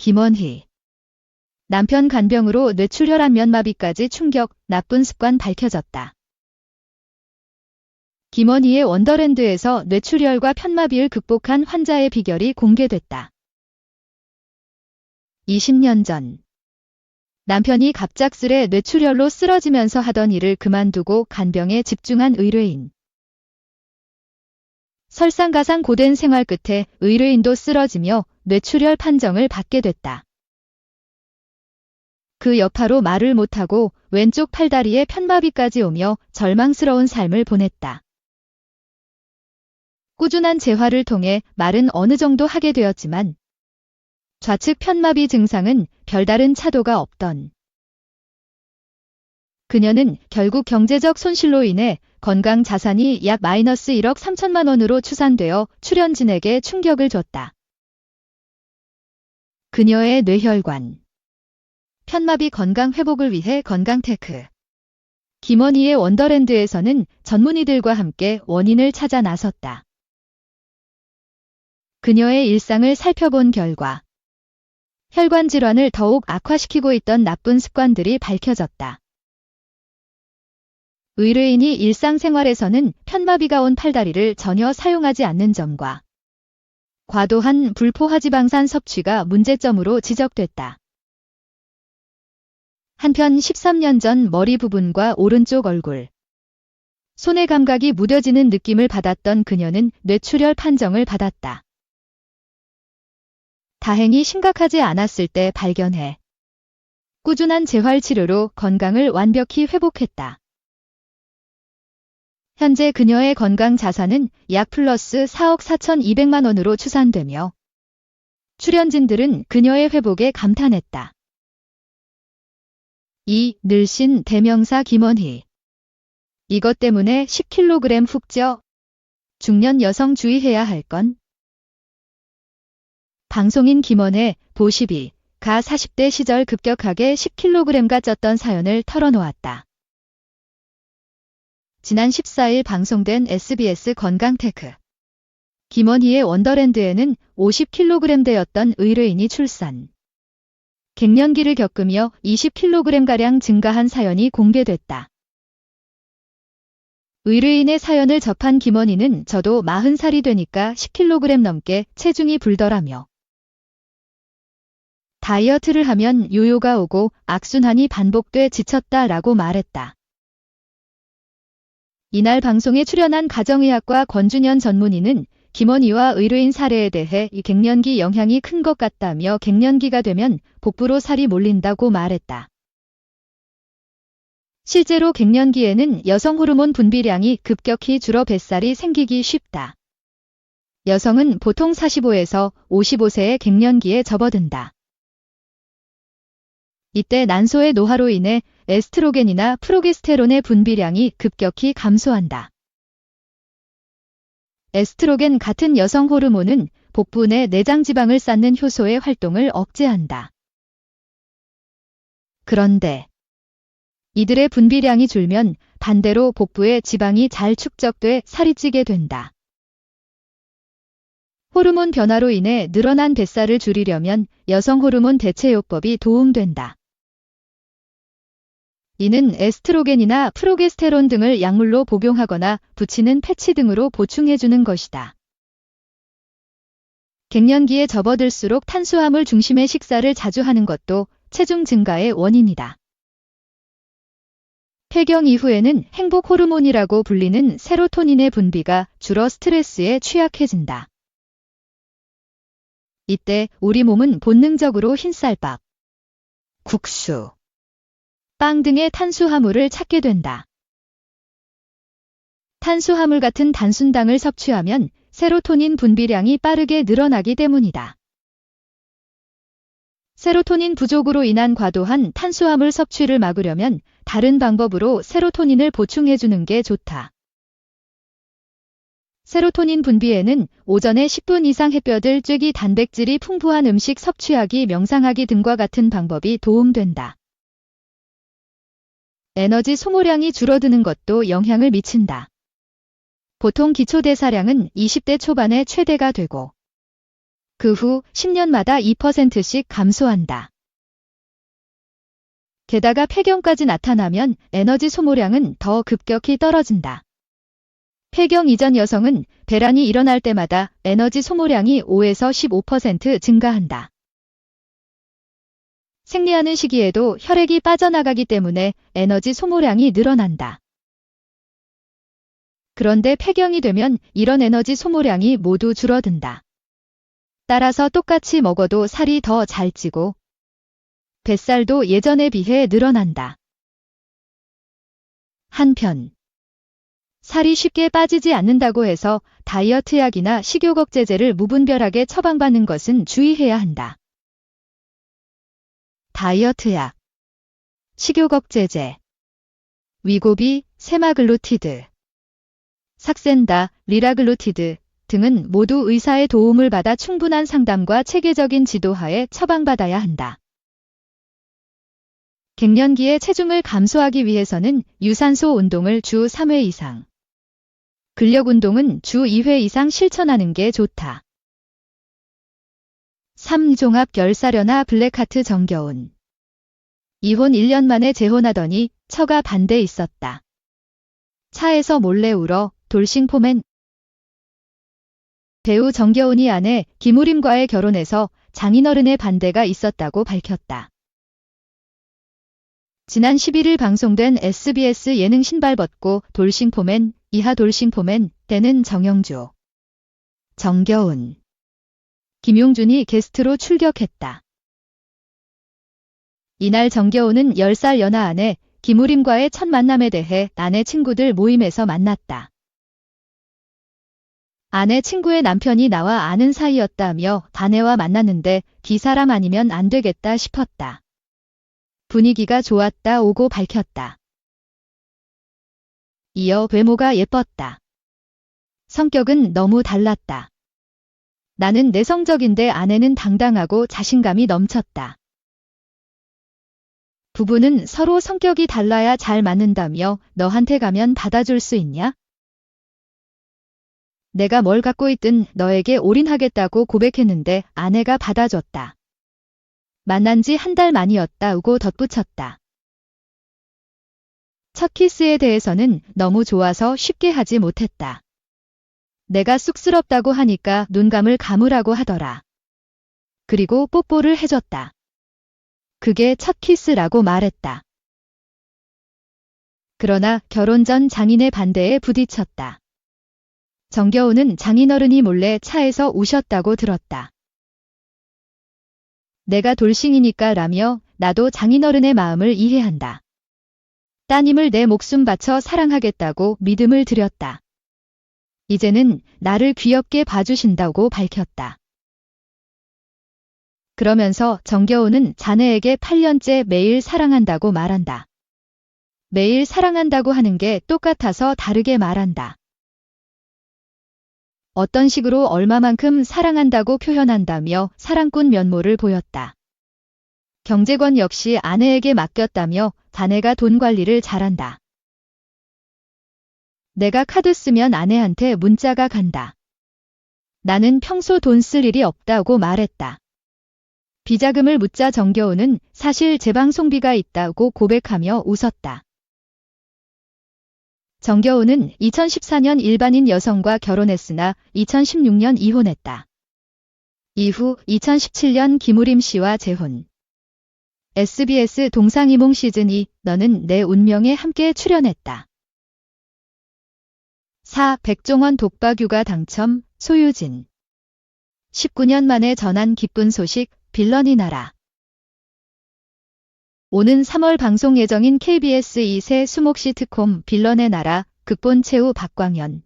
김원희. 남편 간병으로 뇌출혈 안면마비까지 충격, 나쁜 습관 밝혀졌다. 김원희의 원더랜드에서 뇌출혈과 편마비를 극복한 환자의 비결이 공개됐다. 20년 전 남편이 갑작스레 뇌출혈로 쓰러지면서 하던 일을 그만두고 간병에 집중한 의뢰인. 설상가상 고된 생활 끝에 의뢰인도 쓰러지며 뇌출혈 판정을 받게 됐다. 그 여파로 말을 못하고 왼쪽 팔다리에 편마비까지 오며 절망스러운 삶을 보냈다. 꾸준한 재활을 통해 말은 어느 정도 하게 되었지만 좌측 편마비 증상은 별다른 차도가 없던 그녀는 결국 경제적 손실로 인해 건강 자산이 약 -1억 3천만 원으로 추산되어 출연진에게 충격을 줬다. 그녀의 뇌혈관. 편마비 건강 회복을 위해 건강테크. 김원희의 원더랜드에서는 전문의들과 함께 원인을 찾아 나섰다. 그녀의 일상을 살펴본 결과 혈관 질환을 더욱 악화시키고 있던 나쁜 습관들이 밝혀졌다. 의뢰인이 일상생활에서는 편마비가 온 팔다리를 전혀 사용하지 않는 점과 과도한 불포화지방산 섭취가 문제점으로 지적됐다. 한편 13년 전 머리 부분과 오른쪽 얼굴, 손의 감각이 무뎌지는 느낌을 받았던 그녀는 뇌출혈 판정을 받았다. 다행히 심각하지 않았을 때 발견해 꾸준한 재활치료로 건강을 완벽히 회복했다. 현재 그녀의 건강 자산은 약 플러스 4억 4,200만 원으로 추산되며 출연진들은 그녀의 회복에 감탄했다. 이 늘씬 대명사 김원희. 이것 때문에 10kg 훅 쪄. 중년 여성 주의해야 할 건? 방송인 김원혜, 도12가 40대 시절 급격하게 10kg가 쪘던 사연을 털어놓았다. 지난 14일 방송된 SBS 건강테크. 김원희의 원더랜드에는 50kg대였던 의뢰인이 출산. 갱년기를 겪으며 20kg가량 증가한 사연이 공개됐다. 의뢰인의 사연을 접한 김원희는 저도 40살이 되니까 10kg 넘게 체중이 불더라며 다이어트를 하면 요요가 오고 악순환이 반복돼 지쳤다라고 말했다. 이날 방송에 출연한 가정의학과 권준현 전문의는 김원희와 의뢰인 사례에 대해 이 갱년기 영향이 큰 것 같다며 갱년기가 되면 복부로 살이 몰린다고 말했다. 실제로 갱년기에는 여성 호르몬 분비량이 급격히 줄어 뱃살이 생기기 쉽다. 여성은 보통 45에서 55세의 갱년기에 접어든다. 이때 난소의 노화로 인해 에스트로겐이나 프로게스테론의 분비량이 급격히 감소한다. 에스트로겐 같은 여성 호르몬은 복부 내 내장 지방을 쌓는 효소의 활동을 억제한다. 그런데 이들의 분비량이 줄면 반대로 복부의 지방이 잘 축적돼 살이 찌게 된다. 호르몬 변화로 인해 늘어난 뱃살을 줄이려면 여성 호르몬 대체요법이 도움된다. 이는 에스트로겐이나 프로게스테론 등을 약물로 복용하거나 붙이는 패치 등으로 보충해주는 것이다. 갱년기에 접어들수록 탄수화물 중심의 식사를 자주 하는 것도 체중 증가의 원인이다. 폐경 이후에는 행복 호르몬이라고 불리는 세로토닌의 분비가 줄어 스트레스에 취약해진다. 이때 우리 몸은 본능적으로 흰쌀밥, 국수, 빵 등의 탄수화물을 찾게 된다. 탄수화물 같은 단순당을 섭취하면 세로토닌 분비량이 빠르게 늘어나기 때문이다. 세로토닌 부족으로 인한 과도한 탄수화물 섭취를 막으려면 다른 방법으로 세로토닌을 보충해주는 게 좋다. 세로토닌 분비에는 오전에 10분 이상 햇볕을 쬐기 단백질이 풍부한 음식 섭취하기 명상하기 등과 같은 방법이 도움된다. 에너지 소모량이 줄어드는 것도 영향을 미친다. 보통 기초대사량은 20대 초반에 최대가 되고 그 후 10년마다 2%씩 감소한다. 게다가 폐경까지 나타나면 에너지 소모량은 더 급격히 떨어진다. 폐경 이전 여성은 배란이 일어날 때마다 에너지 소모량이 5에서 15% 증가한다. 생리하는 시기에도 혈액이 빠져나가기 때문에 에너지 소모량이 늘어난다. 그런데 폐경이 되면 이런 에너지 소모량이 모두 줄어든다. 따라서 똑같이 먹어도 살이 더 잘 찌고 뱃살도 예전에 비해 늘어난다. 한편 살이 쉽게 빠지지 않는다고 해서 다이어트 약이나 식욕 억제제를 무분별하게 처방받는 것은 주의해야 한다. 다이어트 약, 식욕 억제제, 위고비, 세마글루티드, 삭센다, 리라글루티드 등은 모두 의사의 도움을 받아 충분한 상담과 체계적인 지도하에 처방받아야 한다. 갱년기에 체중을 감소하기 위해서는 유산소 운동을 주 3회 이상, 근력 운동은 주 2회 이상 실천하는 게 좋다. 3종합 열사려나 블랙하트 정겨운. 이혼 1년 만에 재혼하더니 처가 반대 있었다. 차에서 몰래 울어 돌싱포맨. 배우 정겨운이 아내 김우림과의 결혼에서 장인어른의 반대가 있었다고 밝혔다. 지난 11일 방송된 SBS 예능 신발벗고 돌싱포맨, 이하 돌싱포맨 때는 정영주, 정겨운, 김용준이 게스트로 출격했다. 이날 정겨운은 10살 연하 아내 김우림과의 첫 만남에 대해 아내 친구들 모임에서 만났다. 아내 친구의 남편이 나와 아는 사이였다며 아내와 만났는데 이 사람 아니면 안 되겠다 싶었다. 분위기가 좋았다 오고 밝혔다. 이어 외모가 예뻤다. 성격은 너무 달랐다. 나는 내성적인데 아내는 당당하고 자신감이 넘쳤다. 부부는 서로 성격이 달라야 잘 맞는다며 너한테 가면 받아줄 수 있냐? 내가 뭘 갖고 있든 너에게 올인하겠다고 고백했는데 아내가 받아줬다. 만난 지 한 달 만이었다고 덧붙였다. 첫 키스에 대해서는 너무 좋아서 쉽게 하지 못했다. 내가 쑥스럽다고 하니까 눈감을 감으라고 하더라. 그리고 뽀뽀를 해줬다. 그게 첫 키스라고 말했다. 그러나 결혼 전 장인의 반대에 부딪혔다. 정겨운은 장인어른이 몰래 차에서 우셨다고 들었다. 내가 돌싱이니까 라며 나도 장인어른의 마음을 이해한다. 따님을 내 목숨 바쳐 사랑하겠다고 믿음을 드렸다. 이제는 나를 귀엽게 봐주신다고 밝혔다. 그러면서 정겨운은 자네에게 8년째 매일 사랑한다고 말한다. 매일 사랑한다고 하는 게 똑같아서 다르게 말한다. 어떤 식으로 얼마만큼 사랑한다고 표현한다며 사랑꾼 면모를 보였다. 경제권 역시 아내에게 맡겼다며 아내가 돈 관리를 잘한다. 내가 카드 쓰면 아내한테 문자가 간다. 나는 평소 돈 쓸 일이 없다고 말했다. 비자금을 묻자 정겨운은 사실 재방송비가 있다고 고백하며 웃었다. 정겨운은 2014년 일반인 여성과 결혼했으나 2016년 이혼했다. 이후 2017년 김우림 씨와 재혼. SBS 동상이몽 시즌2 너는 내 운명에 함께 출연했다. 4. 백종원 독박육아 당첨, 소유진. 19년 만에 전한 기쁜 소식, 빌런이 나라. 오는 3월 방송 예정인 KBS 2세 수목 시트콤 빌런의 나라, 극본 최우 박광현.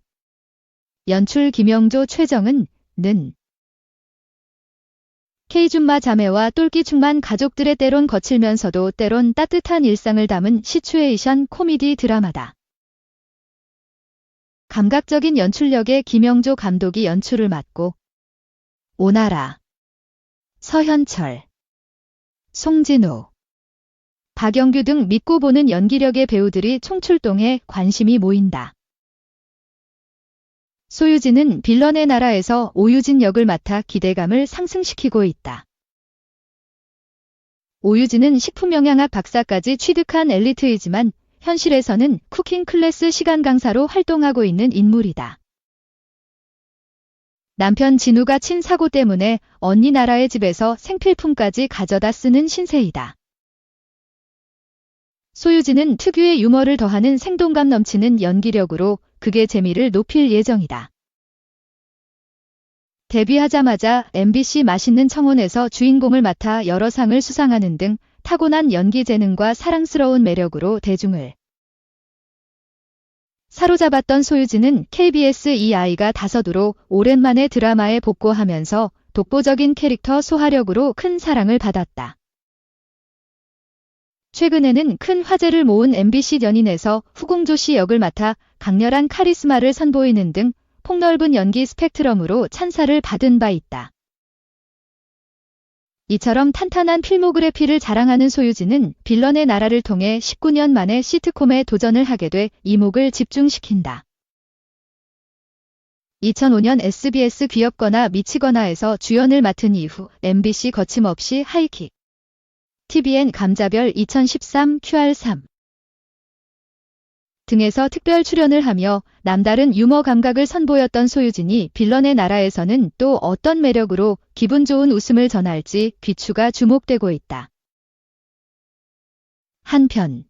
연출 김영조 최정은, 는. K줌마 자매와 똘끼충만 가족들의 때론 거칠면서도 때론 따뜻한 일상을 담은 시츄에이션 코미디 드라마다. 감각적인 연출력의 김영조 감독이 연출을 맡고 오나라, 서현철, 송진우, 박영규 등 믿고 보는 연기력의 배우들이 총출동해 관심이 모인다. 소유진은 빌런의 나라에서 오유진 역을 맡아 기대감을 상승시키고 있다. 오유진은 식품영양학 박사까지 취득한 엘리트이지만 현실에서는 쿠킹 클래스 시간 강사로 활동하고 있는 인물이다. 남편 진우가 친 사고 때문에 언니 나라의 집에서 생필품까지 가져다 쓰는 신세이다. 소유진은 특유의 유머를 더하는 생동감 넘치는 연기력으로 극의 재미를 높일 예정이다. 데뷔하자마자 MBC 맛있는 청혼에서 주인공을 맡아 여러 상을 수상하는 등 타고난 연기 재능과 사랑스러운 매력으로 대중을 사로잡았던 소유진은 KBS 이 아이가 다섯으로 오랜만에 드라마에 복고하면서 독보적인 캐릭터 소화력으로 큰 사랑을 받았다. 최근에는 큰 화제를 모은 MBC 연인에서 후궁조 씨 역을 맡아 강렬한 카리스마를 선보이는 등 폭넓은 연기 스펙트럼으로 찬사를 받은 바 있다. 이처럼 탄탄한 필모그래피를 자랑하는 소유진은 빌런의 나라를 통해 19년 만에 시트콤에 도전을 하게 돼 이목을 집중시킨다. 2005년 SBS 귀엽거나 미치거나에서 주연을 맡은 이후 MBC 거침없이 하이킥, TVN 감자별 2013 QR3 등에서 특별 출연을 하며 남다른 유머 감각을 선보였던 소유진이 빌런의 나라에서는 또 어떤 매력으로 기분 좋은 웃음을 전할지 귀추가 주목되고 있다. 한편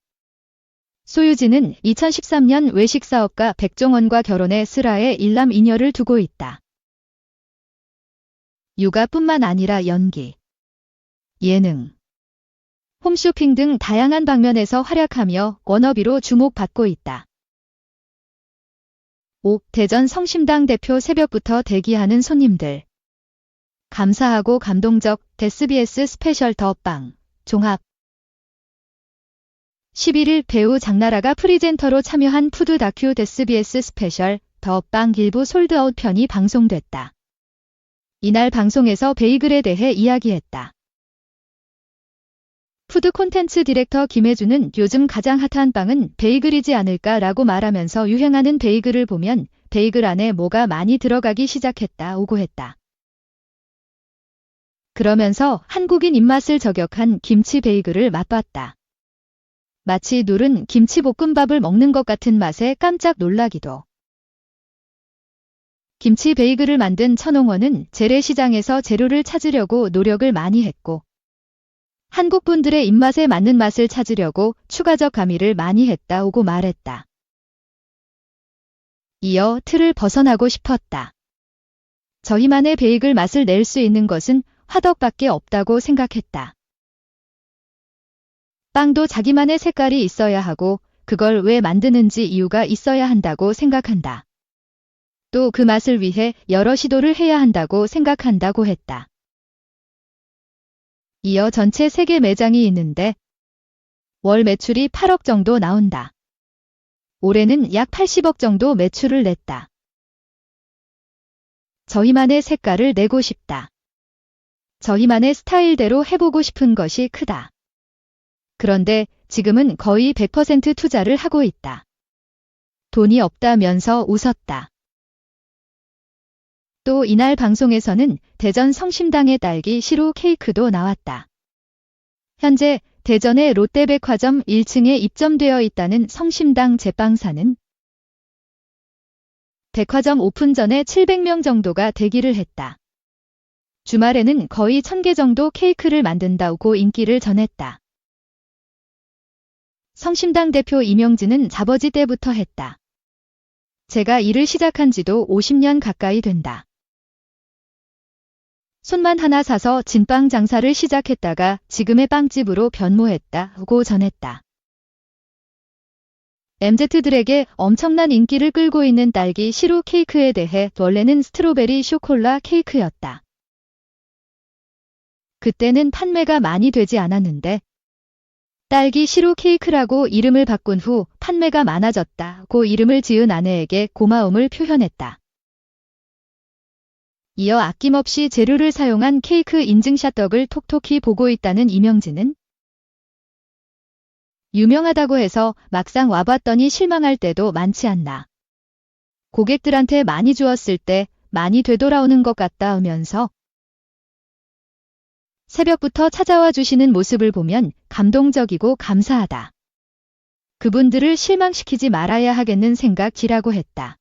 소유진은 2013년 외식사업가 백종원과 결혼해 슬하에 일남 이녀를 두고 있다. 육아뿐만 아니라 연기, 예능, 홈쇼핑 등 다양한 방면에서 활약하며 워너비로 주목받고 있다. 5. 대전 성심당 대표 새벽부터 대기하는 손님들. 감사하고 감동적 SBS 스페셜 더 빵 종합 11일 배우 장나라가 프리젠터로 참여한 푸드 다큐 SBS 스페셜 더 빵 일부 솔드아웃 편이 방송됐다. 이날 방송에서 베이글에 대해 이야기했다. 푸드 콘텐츠 디렉터 김혜주는 요즘 가장 핫한 빵은 베이글이지 않을까라고 말하면서 유행하는 베이글을 보면 베이글 안에 뭐가 많이 들어가기 시작했다고 했다. 그러면서 한국인 입맛을 저격한 김치 베이글을 맛봤다. 마치 누른 김치볶음밥을 먹는 것 같은 맛에 깜짝 놀라기도. 김치 베이글을 만든 천홍원은 재래시장에서 재료를 찾으려고 노력을 많이 했고 한국 분들의 입맛에 맞는 맛을 찾으려고 추가적 가미를 많이 했다고 말했다. 이어 틀을 벗어나고 싶었다. 저희만의 베이글 맛을 낼 수 있는 것은 화덕밖에 없다고 생각했다. 빵도 자기만의 색깔이 있어야 하고 그걸 왜 만드는지 이유가 있어야 한다고 생각한다. 또 그 맛을 위해 여러 시도를 해야 한다고 생각한다고 했다. 이어 전체 세계 매장이 있는데 월 매출이 8억 정도 나온다. 올해는 약 80억 정도 매출을 냈다. 저희만의 색깔을 내고 싶다. 저희만의 스타일대로 해보고 싶은 것이 크다. 그런데 지금은 거의 100% 투자를 하고 있다. 돈이 없다면서 웃었다. 또 이날 방송에서는 대전 성심당의 딸기 시루 케이크도 나왔다. 현재 대전의 롯데백화점 1층에 입점되어 있다는 성심당 제빵사는 백화점 오픈 전에 700명 정도가 대기를 했다. 주말에는 거의 1000개 정도 케이크를 만든다고 인기를 전했다. 성심당 대표 이명진은 자버지 때부터 했다. 제가 일을 시작한 지도 50년 가까이 된다. 손만 하나 사서 진빵 장사를 시작했다가 지금의 빵집으로 변모했다고 전했다. MZ들에게 엄청난 인기를 끌고 있는 딸기 시루 케이크에 대해 원래는 스트로베리 쇼콜라 케이크였다. 그때는 판매가 많이 되지 않았는데 딸기 시루 케이크라고 이름을 바꾼 후 판매가 많아졌다고 이름을 지은 아내에게 고마움을 표현했다. 이어 아낌없이 재료를 사용한 케이크 인증샷 덕을 톡톡히 보고 있다는 이명진은 유명하다고 해서 막상 와봤더니 실망할 때도 많지 않나. 고객들한테 많이 주었을 때 많이 되돌아오는 것 같다 하면서 새벽부터 찾아와 주시는 모습을 보면 감동적이고 감사하다. 그분들을 실망시키지 말아야 하겠는 생각이라고 했다.